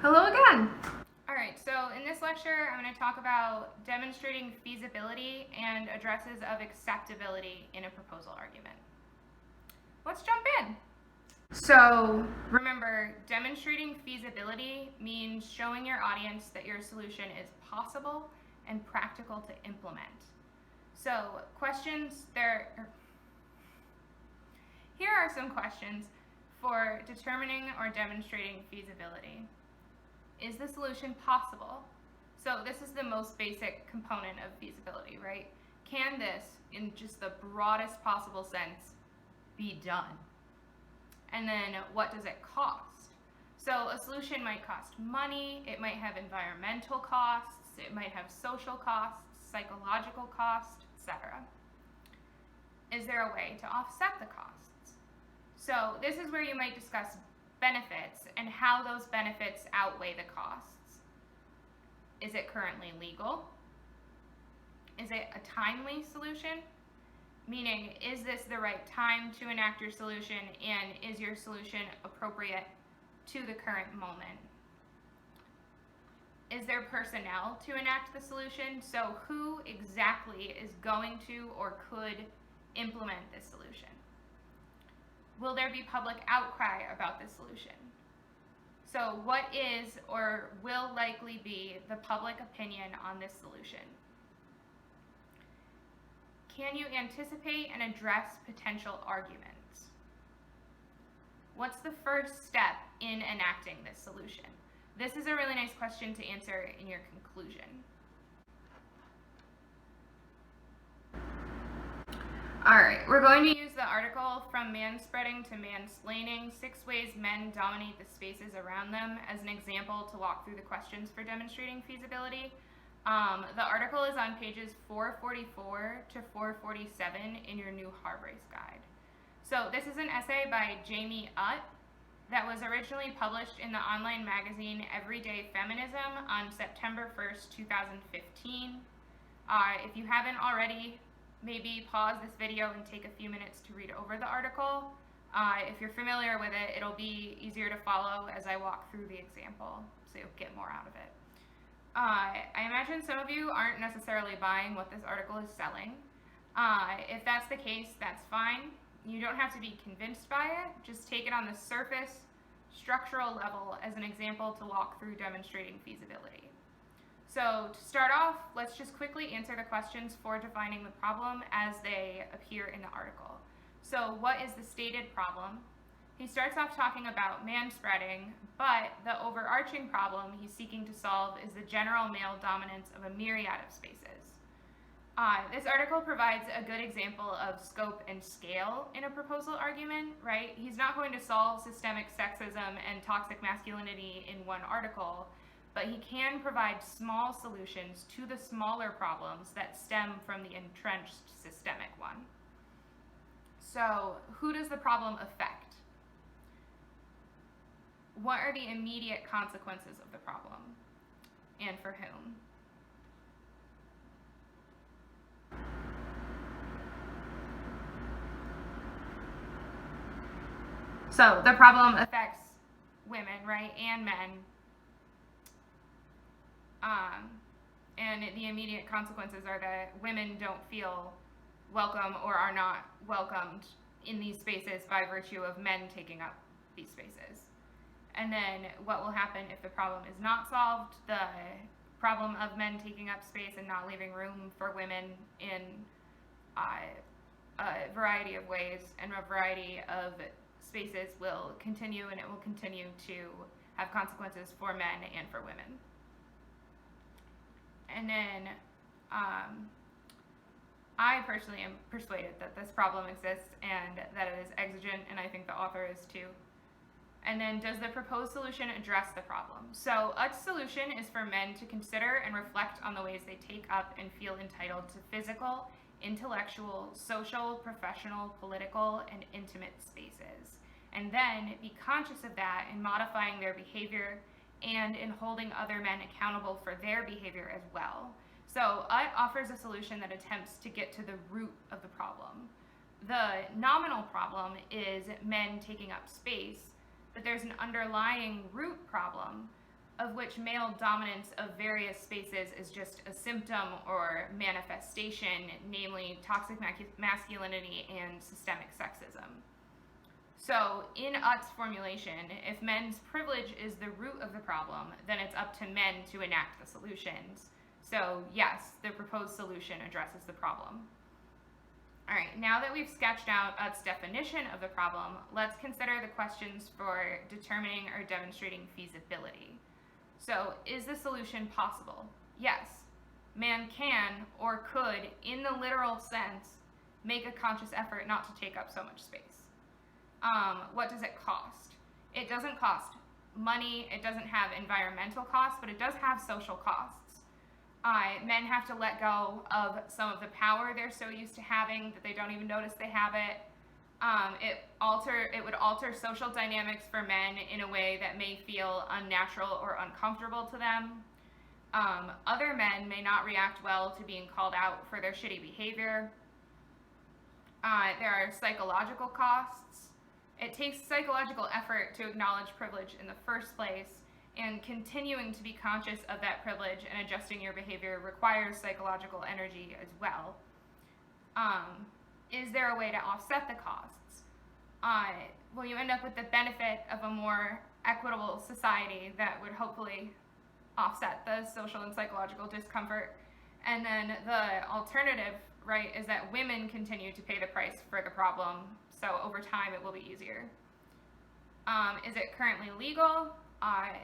Hello again. All right, so in this lecture, I'm going to talk about demonstrating feasibility and addresses of acceptability in a proposal argument. Let's jump in. So remember, demonstrating feasibility means showing your audience that your solution is possible and practical to implement. So here are some questions for determining or demonstrating feasibility. Is the solution possible? So this is the most basic component of feasibility, right? Can this, in just the broadest possible sense, be done? And then what does it cost? So a solution might cost money, it might have environmental costs, it might have social costs, psychological costs, etc. Is there a way to offset the costs? So this is where you might discuss benefits and how those benefits outweigh the costs. Is it currently legal? Is it a timely solution? Meaning, is this the right time to enact your solution, and is your solution appropriate to the current moment? Is there personnel to enact the solution? So who exactly is going to or could implement this solution? Will there be public outcry about this solution? So what is or will likely be the public opinion on this solution? Can you anticipate and address potential arguments? What's the first step in enacting this solution? This is a really nice question to answer in your conclusion. All right, we're going to use the article From Manspreading to Mansplaining, 6 Ways Men Dominate the Spaces Around Them as an example to walk through the questions for demonstrating feasibility. The article is on pages 444 to 447 in your new Harbrace guide. So this is an essay by Jamie Utt that was originally published in the online magazine Everyday Feminism on September 1st, 2015. If you haven't already, maybe pause this video and take a few minutes to read over the article. If you're familiar with it, it'll be easier to follow as I walk through the example, so you'll get more out of it. I imagine some of you aren't necessarily buying what this article is selling. If that's the case, that's fine. You don't have to be convinced by it. Just take it on the surface, structural level as an example to walk through demonstrating feasibility. So to start off, let's just quickly answer the questions for defining the problem as they appear in the article. So what is the stated problem? He starts off talking about manspreading, but the overarching problem he's seeking to solve is the general male dominance of a myriad of spaces. This article provides a good example of scope and scale in a proposal argument, right? He's not going to solve systemic sexism and toxic masculinity in one article, but he can provide small solutions to the smaller problems that stem from the entrenched systemic one. So, who does the problem affect? What are the immediate consequences of the problem, and for whom? So, the problem affects women, right, and men. And the immediate consequences are that women don't feel welcome or are not welcomed in these spaces by virtue of men taking up these spaces. And then what will happen if the problem is not solved? The problem of men taking up space and not leaving room for women in a variety of ways and a variety of spaces will continue, and it will continue to have consequences for men and for women. And then I personally am persuaded that this problem exists and that it is exigent, and I think the author is too. And then, does the proposed solution address the problem? So Utt's solution is for men to consider and reflect on the ways they take up and feel entitled to physical, intellectual, social, professional, political, and intimate spaces. And then be conscious of that in modifying their behavior and in holding other men accountable for their behavior as well. So Utt offers a solution that attempts to get to the root of the problem. The nominal problem is men taking up space, but there's an underlying root problem of which male dominance of various spaces is just a symptom or manifestation, namely toxic masculinity and systemic sexism. So in Utt's formulation, if men's privilege is the root of the problem, then it's up to men to enact the solutions. So yes, the proposed solution addresses the problem. All right, now that we've sketched out Utt's definition of the problem, let's consider the questions for determining or demonstrating feasibility. So, is the solution possible? Yes. Man can, or could, in the literal sense, make a conscious effort not to take up so much space. What does it cost? It doesn't cost money, it doesn't have environmental costs, but it does have social costs. Men have to let go of some of the power they're so used to having that they don't even notice they have it. It would alter social dynamics for men in a way that may feel unnatural or uncomfortable to them. Other men may not react well to being called out for their shitty behavior. There are psychological costs. It takes psychological effort to acknowledge privilege in the first place, and continuing to be conscious of that privilege and adjusting your behavior requires psychological energy as well. Is there a way to offset the costs? Well, you end up with the benefit of a more equitable society that would hopefully offset the social and psychological discomfort. And then the alternative, right, is that women continue to pay the price for the problem, so over time it will be easier. Is it currently legal?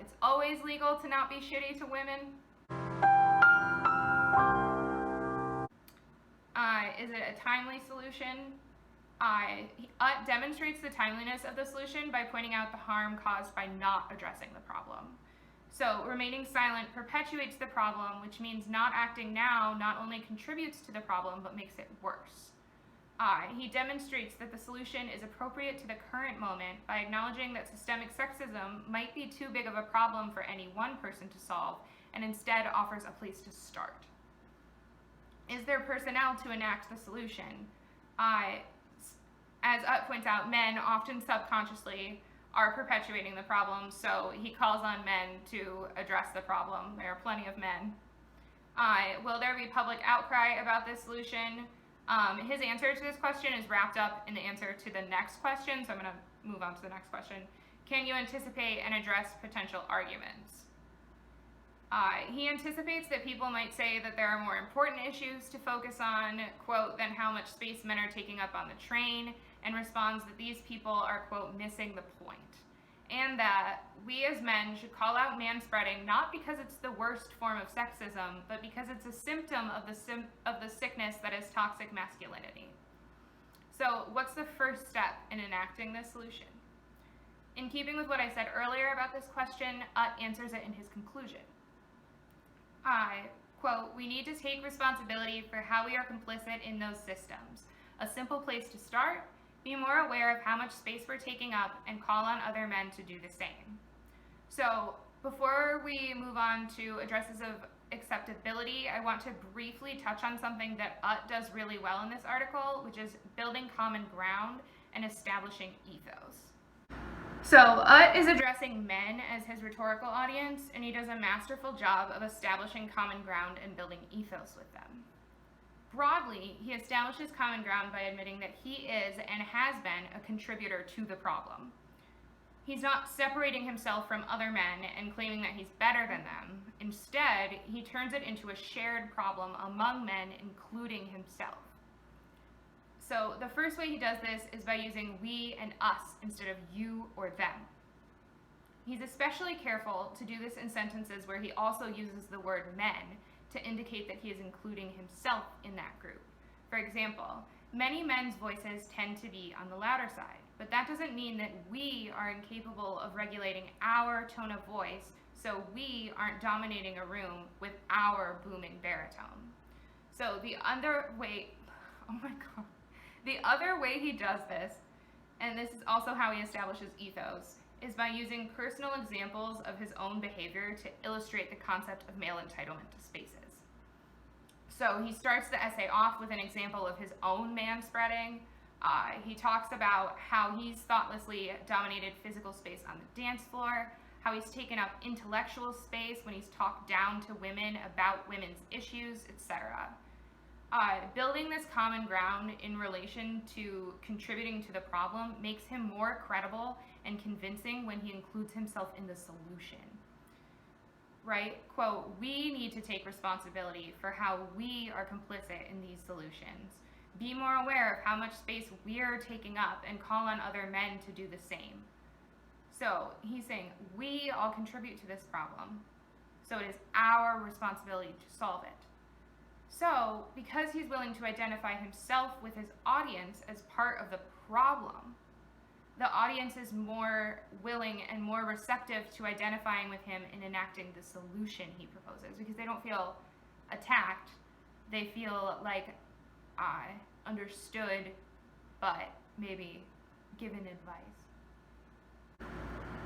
It's always legal to not be shitty to women. Is it a timely solution? Utt demonstrates the timeliness of the solution by pointing out the harm caused by not addressing the problem. So remaining silent perpetuates the problem, which means not acting now not only contributes to the problem, but makes it worse. He demonstrates that the solution is appropriate to the current moment by acknowledging that systemic sexism might be too big of a problem for any one person to solve, and instead offers a place to start. Is there personnel to enact the solution? As Utt points out, men often subconsciously are perpetuating the problem, so he calls on men to address the problem. There are plenty of men. Will there be public outcry about this solution? His answer to this question is wrapped up in the answer to the next question, so I'm going to move on to the next question. Can you anticipate and address potential arguments? He anticipates that people might say that there are more important issues to focus on, quote, than how much space men are taking up on the train, and responds that these people are, quote, missing the point. And that we as men should call out manspreading not because it's the worst form of sexism, but because it's a symptom of the sickness that is toxic masculinity. So what's the first step in enacting this solution? In keeping with what I said earlier about this question, Utt answers it in his conclusion. Quote, we need to take responsibility for how we are complicit in those systems. A simple place to start, be more aware of how much space we're taking up, and call on other men to do the same. So before we move on to addresses of acceptability, I want to briefly touch on something that Utt does really well in this article, which is building common ground and establishing ethos. So Utt is addressing men as his rhetorical audience, and he does a masterful job of establishing common ground and building ethos with them. Broadly, he establishes common ground by admitting that he is and has been a contributor to the problem. He's not separating himself from other men and claiming that he's better than them. Instead, he turns it into a shared problem among men, including himself. So the first way he does this is by using we and us instead of you or them. He's especially careful to do this in sentences where he also uses the word men to indicate that he is including himself in that group. For example, many men's voices tend to be on the louder side, but that doesn't mean that we are incapable of regulating our tone of voice, so we aren't dominating a room with our booming baritone. So the other way he does this, and this is also how he establishes ethos, is by using personal examples of his own behavior to illustrate the concept of male entitlement to spaces. So he starts the essay off with an example of his own manspreading. He talks about how he's thoughtlessly dominated physical space on the dance floor, how how he's taken up intellectual space when he's talked down to women about women's issues, etc. Building this common ground in relation to contributing to the problem makes him more credible and convincing when he includes himself in the solution. Right? Quote, we need to take responsibility for how we are complicit in these solutions. Be more aware of how much space we're taking up and call on other men to do the same. So he's saying we all contribute to this problem. So it is our responsibility to solve it. So because he's willing to identify himself with his audience as part of the problem, the audience is more willing and more receptive to identifying with him and enacting the solution he proposes, because they don't feel attacked. They feel like understood, but maybe given advice.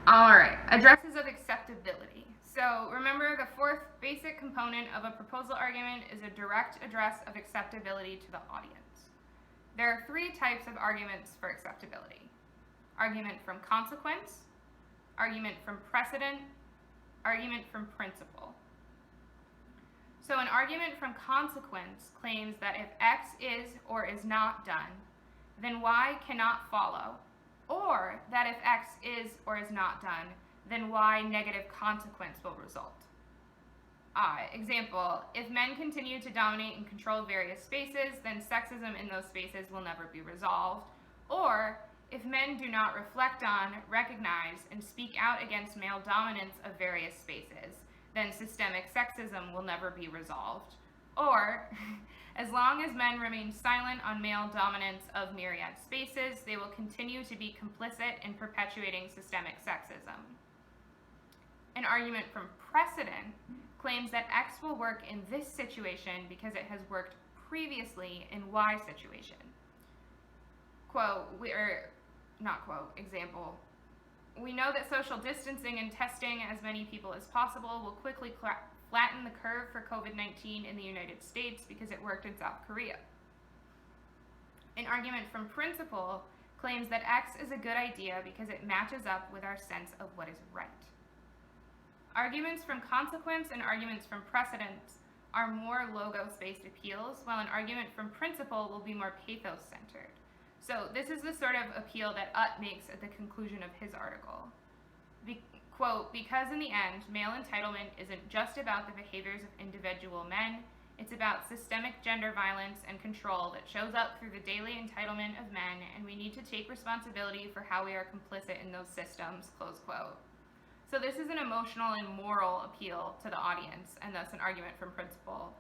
All right, addresses of acceptability. So remember, the fourth basic component of a proposal argument is a direct address of acceptability to the audience. There are three types of arguments for acceptability: argument from consequence, argument from precedent, argument from principle. So an argument from consequence claims that if X is or is not done, then Y cannot follow, or that if X is or is not done, then Y negative consequence will result. Example, if men continue to dominate and control various spaces, then sexism in those spaces will never be resolved. Or, if men do not reflect on, recognize, and speak out against male dominance of various spaces, then systemic sexism will never be resolved. Or, as long as men remain silent on male dominance of myriad spaces, they will continue to be complicit in perpetuating systemic sexism. An argument from precedent claims that X will work in this situation because it has worked previously in Y situation. Quote, example, we know that social distancing and testing as many people as possible will quickly flatten the curve for COVID-19 in the United States because it worked in South Korea. An argument from principle claims that X is a good idea because it matches up with our sense of what is right. Arguments from consequence and arguments from precedent are more logos-based appeals, while an argument from principle will be more pathos-centered. So this is the sort of appeal that Utt makes at the conclusion of his article. Quote, because in the end, male entitlement isn't just about the behaviors of individual men, it's about systemic gender violence and control that shows up through the daily entitlement of men, and we need to take responsibility for how we are complicit in those systems, close quote. So this is an emotional and moral appeal to the audience, and thus an argument from principle.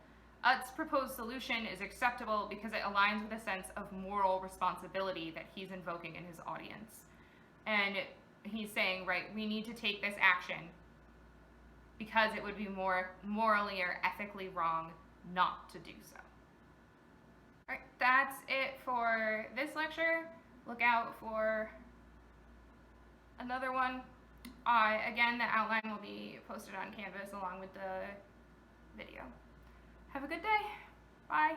Utt's proposed solution is acceptable because it aligns with a sense of moral responsibility that he's invoking in his audience. And he's saying, right, we need to take this action because it would be more morally or ethically wrong not to do so. All right, that's it for this lecture. Look out for another one. Again, the outline will be posted on Canvas along with the video. Have a good day. Bye.